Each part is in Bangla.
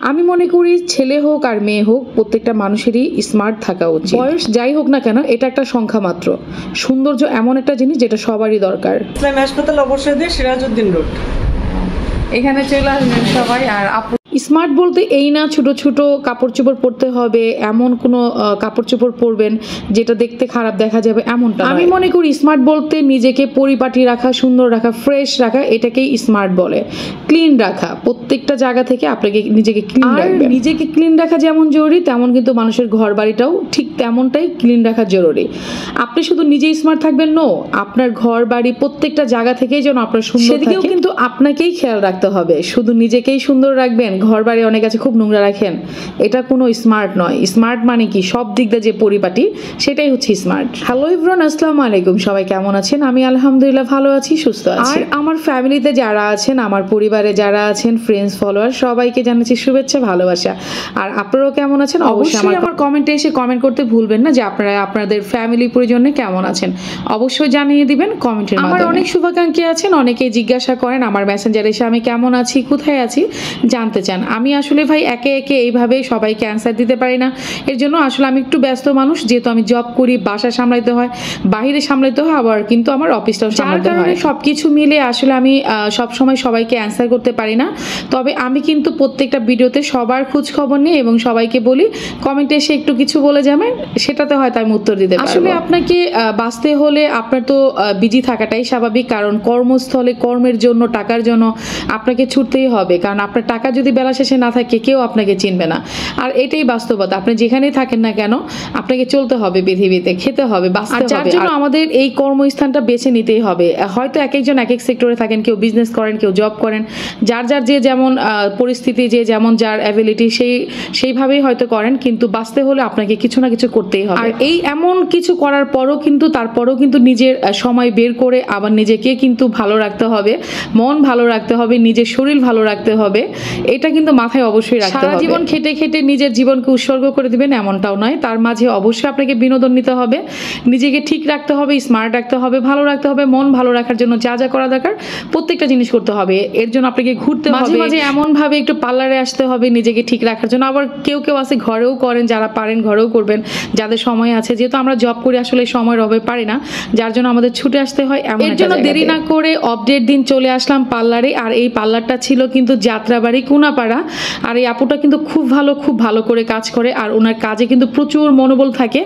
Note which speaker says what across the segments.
Speaker 1: আমি মনে করি ছেলে হোক আর মেয়ে হোক প্রত্যেকটা মানুষেরই স্মার্ট থাকা উচিত। বয়স যাই হোক না কেন, এটা একটা সংখ্যা মাত্র। সৌন্দর্য এমন একটা জিনিস যেটা সবারই দরকার।
Speaker 2: ইসলামী হাসপাতাল অবশ্যই দিয়ে সিরাজউদ্দিন রোড,
Speaker 3: এখানে চলে আসবেন সবাই। আর
Speaker 1: স্মার্ট বলতে এই না ছোট ছোট কাপড় চোপড় পরতে হবে, এমন কোনো কাপড় চোপড় পরবেন যেটা দেখতে খারাপ দেখা যাবে এমনটা। আমি মনে করি স্মার্ট বলতে নিজেকে পরিপাটি রাখা, সুন্দর রাখা, ফ্রেশ রাখা, এটাকেই স্মার্ট বলে। ক্লিন রাখা, প্রত্যেকটা জায়গা থেকে আপনাকে নিজেকে ক্লিন রাখবেন। নিজেকে ক্লিন রাখা যেমন জরুরি, তেমন কিন্তু মানুষের ঘর বাড়িটাও ঠিক তেমনটাই ক্লিন রাখা জরুরি। আপনি শুধু নিজেই স্মার্ট থাকবেন নো, আপনার ঘর বাড়ি প্রত্যেকটা জায়গা থেকেই যেন আপনার সুন্দর থাকে, সেদিকেও কিন্তু আপনাকেই খেয়াল রাখতে হবে। শুধু নিজেকেই সুন্দর রাখবেন, ঘর বাড়ি অনেক আছে খুব নোংরা রাখেন, এটা কোনো স্মার্ট নয়। স্মার্ট মানে কি, সব দিক দিয়ে যে পরিপাটি, সেটাই হচ্ছে স্মার্ট। হ্যালো এভরিওয়ান, আসসালামু আলাইকুম। সবাই কেমন আছেন? আমি আলহামদুলিল্লাহ ভালো আছি, সুস্থ আছি। আর আমার ফ্যামিলিতে যারা আছেন, আমার পরিবারে যারা আছেন, ফ্রেন্ডস ফলোয়ার, সবাইকে জানাচ্ছি শুভেচ্ছা, ভালোবাসা। আর আপনারাও কেমন আছেন? অবশ্যই আমার কমেন্টে এসে কমেন্ট করতে ভুলবেন না যে আপনারা আপনাদের ফ্যামিলি পরিজনে কেমন আছেন, অবশ্যই জানিয়ে দিবেন কমেন্টের মাধ্যমে। আমার অনেক শুভাকাঙ্ক্ষী আছেন, অনেকেই জিজ্ঞাসা করেন আমার মেসেঞ্জারে এসে আমি কেমন আছি, কোথায় আছি জানতে চান। আমি আসলে ভাই একে একে এইভাবে সবাইকে অ্যান্সার দিতে পারি না। এর জন্য আসলে আমি একটু ব্যস্ত মানুষ, যেহেতু আমি জব করি, বাসা সামলাইতে হয়, বাইরে সামলাইতে হয়, আবার কিন্তু আমার অফিসটাও সামলাতে হয়। সবকিছু মিলে আসলে আমি সবসময় সবাইকে অ্যান্সার করতে পারি না। তবে আমি কিন্তু প্রত্যেকটা ভিডিওতে সবার খোঁজ খবর নিই এবং সবাইকে বলি কমেন্টে এসে একটু কিছু বলে যাবেন, সেটাতে হয়তো আমি উত্তর দিতে পারবো। আসলে আপনাকে বাঁচতে হলে আপনার তো বিজি থাকাটাই স্বাভাবিক, কারণ কর্মস্থলে কর্মের জন্য, টাকার জন্য আপনাকে ছুটতেই হবে। কারণ আপনার টাকা যদি বেলা শেষে না থাকে, কেউ আপনাকে চিনবে না। আর এটাই বাস্তবতা, আপনি যেখানেই থাকেন না কেন আপনাকে চলতে হবে, পৃথিবীতে খেতে হবে, বাঁচতে হবে। যার জন্য আমাদের এই কর্মস্থানটা বেছে নিতেই হবে। হয়তো এক একজন এক এক সেক্টরে থাকেন, কেউ বিজনেস করেন, কেউ জব করেন, যার যার যে যেমন পরিস্থিতি, যে যেমন যার অ্যাবিলিটি, সেইভাবেই হয়তো করেন, কিন্তু বাঁচতে হলে আপনাকে কিছু না কিছু করতেই হবে। আর এই এমন কিছু করার পরও কিন্তু তারপরও কিন্তু নিজের সময় বের করে আবার নিজেকে কিন্তু ভালো রাখতে হবে, মন ভালো রাখতে হবে, নিজের শরীর ভালো রাখতে হবে। এটা কিন্তু মাথায় অবশ্যই রাখতে হবে। সারা জীবন খেটে খেটে নিজের জীবনকে উৎসর্গ করে দিবেন এমনটাও নয়, তার মাঝে অবশ্যই আপনাকে বিনোদন নিতে হবে, নিজেকে ঠিক রাখতে হবে, স্মার্ট রাখতে হবে, ভালো রাখতে হবে। মন ভালো রাখার জন্য যা যা করা দরকার প্রত্যেকটা জিনিস করতে হবে। এর জন্য আপনাকে ঘুরতে হবে, মাঝে মাঝে এমন ভাবে একটু পার্লারে আসতে হবে নিজেকে ঠিক রাখার জন্য। আবার কেউ কেউ আছে ঘরেও করেন, যারা পারেন ঘরেও করবেন, যাদের সময় আছে। যেহেতু আমরা জব করি, আসলে সময়ের অভাবে পারি না, যার জন্য আমাদের ছুটে আসতে হয়। এর জন্য দেরি না করে আপডেট দিন চলে আসলাম পার্লারে। আর এই পার্লারটা ছিল কিন্তু যাত্রাবাড়ি কুনাপাড়া। আর এই আপুটা কিন্তু খুব ভালো করে কাজ করে, আর ওনার কাজে কিন্তু প্রচুর মনোবল থাকে,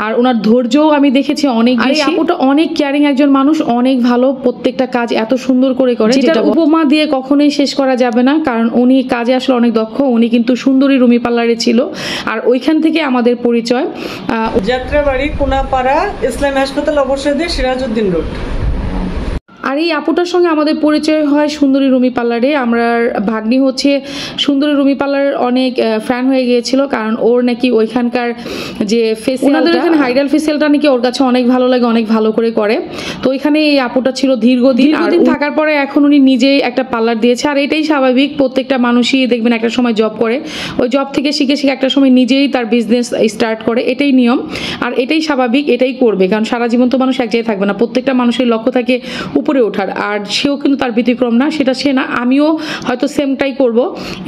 Speaker 1: আর ওনার ধৈর্যও আমি দেখেছি অনেক বেশি। আপুটা অনেক কেয়ারিং একজন মানুষ, অনেক ভালো, প্রত্যেকটা কাজ এত সুন্দর করে করে, যেটা উপমা দিয়ে কখনোই শেষ করা যাবে না। কারণ উনি কাজে আসলে অনেক দক্ষ। উনি কিন্তু সুন্দরী রুমি পার্লারে ছিল, আর ওইখান থেকে আমাদের পরিচয়।
Speaker 2: যাত্রাবাড়ি কুনাপাড়া, ইসলামী হাসপাতাল অবশ্যই দিয়ে সিরাজউদ্দিন রোড।
Speaker 1: আর এই আপুটার সঙ্গে আমাদের পরিচয় হয় সুন্দরী রুমি পার্লারে। আমরা ভাগ্নি হচ্ছে সুন্দরী রুমি পার্লারের অনেক ফ্যান হয়ে গিয়েছিল, কারণ ওর নাকি ওইখানকার যে ফেসিয়ালটা, হাইড্রাল ফেসিয়ালটা নাকি ওর কাছে অনেক ভালো লাগে, অনেক ভালো করে করে। তো ওইখানে এই আপুটা ছিল দীর্ঘদিন থাকার পরে এখন উনি নিজেই একটা পার্লার দিয়েছে। আর এটাই স্বাভাবিক, প্রত্যেকটা মানুষই দেখবেন একটা সময় জব করে, ওই জব থেকে শিখে একটা সময় নিজেই তার বিজনেস স্টার্ট করে, এটাই নিয়ম। আর এটাই স্বাভাবিক, এটাই করবে, কারণ সারা জীবন তো মানুষ এক জায়গায় থাকবে না। প্রত্যেকটা মানুষের লক্ষ্য থাকে উপরে ওঠার, আর সেও কিন্তু তার ব্যতিক্রম না, সেটা সে না। আমিও হয়তো সেমটাই করব,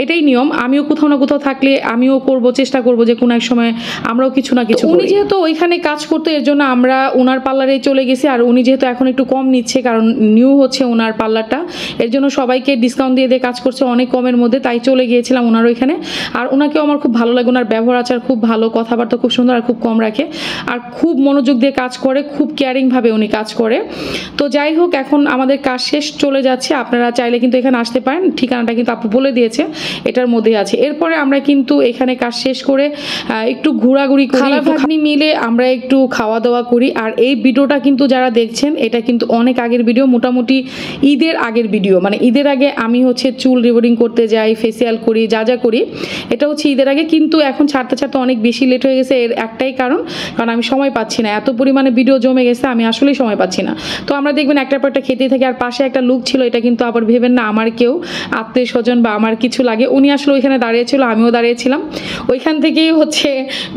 Speaker 1: এটাই নিয়ম। আমিও কোথাও না কোথাও থাকলে আমিও করব, চেষ্টা করব যে কোনো এক সময় আমরাও কিছু না কিছু। উনি যেহেতু ওইখানে কাজ করতে, এর জন্য আমরা ওনার পার্লারে চলে গেছি। আর উনি যেহেতু এখন একটু কম নিচ্ছে, কারণ নিউ হচ্ছে ওনার পার্লারটা, এর জন্য সবাইকে ডিসকাউন্ট দিয়ে কাজ করছে অনেক কমের মধ্যে, তাই চলে গিয়েছিলাম ওনার ওইখানে। আর ওনাকেও আমার খুব ভালো লাগে, ওনার ব্যবহার আচার খুব ভালো, কথাবার্তা খুব সুন্দর, আর খুব কম রাখে, আর খুব মনোযোগ দিয়ে কাজ করে, খুব কেয়ারিং ভাবে উনি কাজ করে। তো যাই হোক, এখন আমাদের কাজ শেষ, চলে যাচ্ছে। আপনারা চাইলে কিন্তু এখানে আসতে পারেন, ঠিকানাটা কিন্তু আপু বলে দিয়েছে, এটার মধ্যে আছে। এরপরে আমরা কিন্তু এখানে কাজ শেষ করে একটু ঘোরাঘুরি করি, ভাগ্নি মিলে আমরা একটু খাওয়া দাওয়া করি। আর এই ভিডিওটা কিন্তু যারা দেখছেন, এটা কিন্তু অনেক আগের ভিডিও, মোটামুটি ঈদের আগের ভিডিও। মানে ঈদের আগে আমি হচ্ছে চুল রিবোর্ডিং করতে যাই, ফেসিয়াল করি, যা যা করি, এটা হচ্ছে ঈদের আগে। কিন্তু এখন ছাড়তে অনেক বেশি লেট হয়ে গেছে। এর একটাই কারণ আমি সময় পাচ্ছি না, এত পরিমাণে ভিডিও জমে গেছে, আমি আসলেই সময় পাচ্ছি না। তো আমরা দেখবেন একটার পর একটা খেতেই থাকি। আর পাশে একটা লোক ছিল, এটা কিন্তু আবার ভেবেন না আমার কেউ আত্মীয় স্বজন বা আমার কিছু লাগে, উনি আসলে ওইখানে দাঁড়িয়েছিল, আমিও দাঁড়িয়েছিলাম, ওইখান থেকেই হচ্ছে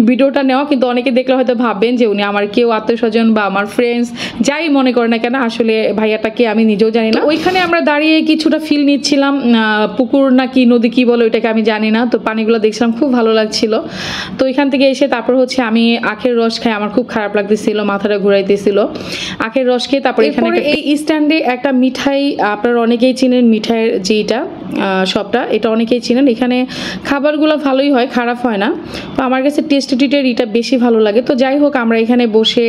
Speaker 1: ভিডিওটা নেওয়া। কিন্তু অনেকে দেখলে হয়তো ভাববেন যে উনি আমার কেউ আত্মীয় স্বজন বা আমার ফ্রেন্ডস যাই মনে করে না কেন, আসলে ভাইয়াটাকে আমি নিজেও জানি না। ওইখানে আমরা দাঁড়িয়ে কিছুটা ফিল নিচ্ছিলাম, পুকুর নাকি নদী কি বলে ওইটাকে আমি জানি না, তো পানিগুলো দেখছিলাম, খুব ভালো লাগছিল। তো এখান থেকে এসে তারপর হচ্ছে আমি আখের রস খাই, আমার খুব খারাপ লাগতেছিল, মাথাটা ঘুরাইতেছিল, আখের রস খেয়ে তারপর এখানে এই স্ট্যান্ডে একটা মিঠাই, আপনারা অনেকেই চিনেন মিঠাইয়ের যেটা শপটা, এটা অনেকেই চিনেন। এখানে খাবারগুলো ভালোই হয়, খারাপ হয় না। তো আমার কাছে টেস্টি টিটের এটা বেশি ভালো লাগে। তো যাই হোক, আমরা এখানে বসে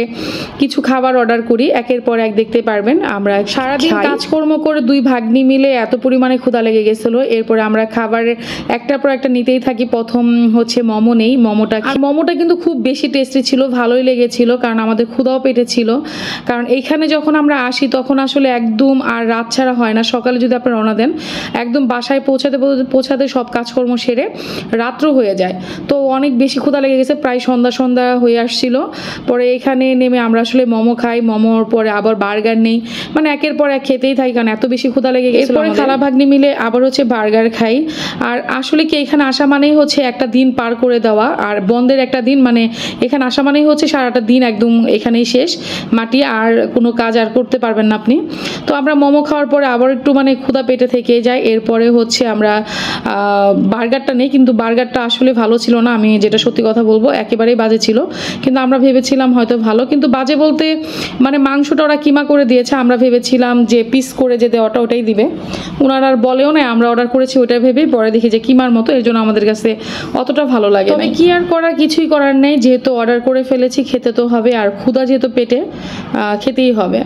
Speaker 1: কিছু খাবার অর্ডার করি, একের পর এক দেখতে পারবেন। আমরা সারাদিন কাজকর্ম করে দুই ভাগ্নি মিলে এত পরিমাণে ক্ষুধা লেগে গেছিলো, এরপরে আমরা খাবারের একটার পর একটা নিতেই থাকি। প্রথম হচ্ছে মোমো নেই, মোমোটা কিন্তু খুব বেশি টেস্টি ছিল, ভালোই লেগেছিল, কারণ আমাদের ক্ষুধাও পেটে ছিল। কারণ এইখানে যখন আমরা আসি তখন আসলে একদম আর রাত ছাড়া হয় না, সকালে যদি আপনি রওনা দেন একদম বাসায় পৌঁছাতে সব কাজকর্ম সেরে রাত্র হয়ে যায়। তো অনেক বেশি ক্ষুধা লেগে গেছে, প্রায় সন্ধ্যা হয়ে আসছিল। পরে এখানে নেমে আমরা আসলে মোমো খাই, মোমোর পরে আবার বার্গার নেই, মানে একের পর এক খেতেই থাকি, কারণ এত বেশি ক্ষুধা লেগে গেছে। এরপরে খালা ভাগ্নি মিলে আবার হচ্ছে বার্গার খাই। আর আসলে কি এখানে আসা মানেই হচ্ছে একটা দিন পার করে দেওয়া, আর বন্ধের একটা দিন, মানে এখানে আসা মানেই হচ্ছে সারাটা দিন একদম এখানেই শেষ মাটি, আর কোনো কাজ আর করতে পারবেন না আপনি। তো আমরা মোমো খাওয়ার পরে আবার একটু মানে ক্ষুধা পেটে থেকে যায়। এরপরে হচ্ছে আমরা বার্গারটা নেই, কিন্তু বার্গারটা আসলে ভালো ছিল না, আমি যেটা সত্যি কথা বলবো, একেবারেই বাজে ছিল। কিন্তু আমরা ভেবেছিলাম হয়তো ভালো, কিন্তু বাজে বলতে মানে মাংসটা ওরা কিমা করে দিয়েছে, আমরা ভেবেছিলাম যে পিস করে যে দেওয়াটা ওটাই দিবে, ওনারা আর বলেও না, আমরা অর্ডার করেছি ওটা ভেবেই, পরে দেখি যে কিমার মতো, এর জন্য আমাদের কাছে অতটা ভালো লাগে না। কি আর করার, কিছুই করার নেই, যেহেতু অর্ডার করে ফেলেছি খেতে তো হবে, আর ক্ষুধা যেহেতু পেটে খেতেই হবে।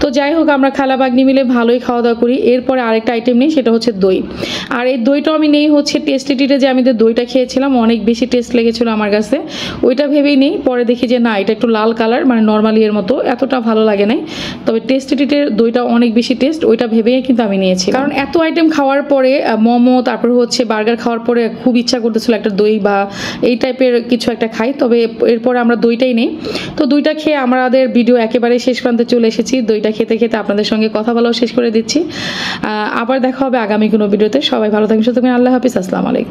Speaker 1: তো যাই হোক, আমরা খালা ভাগ্নি মিলে ভালোই খাওয়া দাওয়া করি। এরপরে আরেকটা আইটেম নেই, সেটা হচ্ছে দই। আর এই দইটাও আমি নেই হচ্ছে টেস্টি টিটে, যে আমি দইটা খেয়েছিলাম অনেক বেশি টেস্ট লেগেছিল আমার কাছে, ওইটা ভেবেই নেই। পরে দেখি যে না, এটা একটু লাল কালার, মানে নর্মালি এর মতো, এতটা ভালো লাগে নাই। তবে টেস্টি টিটের দইটা অনেক বেশি টেস্ট, ওইটা ভেবেই কিন্তু আমি নিয়েছি। কারণ এত আইটেম খাওয়ার পরে, মোমো তারপর হচ্ছে বার্গার খাওয়ার পরে খুব ইচ্ছা করতেছিল একটা দই বা এই টাইপের কিছু একটা খাই। তবে এরপরে আমরা দইটাই নেই। তো দইটা খেয়ে আমাদের ভিডিও একেবারে শেষ প্রান্তে চলে এসেছি। দইটা খেতে খেতে আপনাদের সঙ্গে কথা বলাও শেষ করে দিচ্ছি। আবার দেখা হবে আগামী কোনো ভিডিওতে। সবাই ভালো থাকবেন, সুস্থ থাকবেন। আল্লাহ হাফিজ, আসসালামু আলাইকুম।